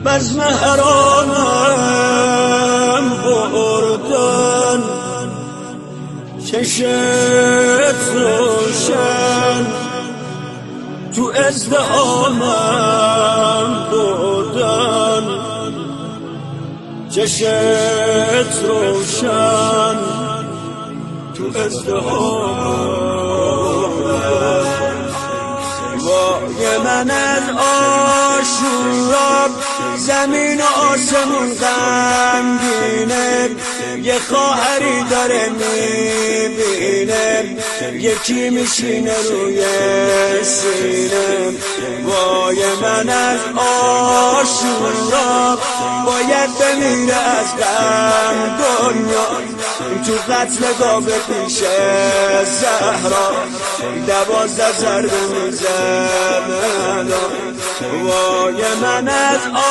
بزم حرامم بردن، چشت روشن تو ازدهامم بردن، چشت روشن تو ازدهامم. وای من از آشورا زمین و آسمون غمگینه، یه خواهری داره میبینه، یکی میشینه روی سینه. وای من از آشورا باید بمیره از غم دنیا، تو قتل گاو پیش زهرا 12 ضربه میزنه. وای من از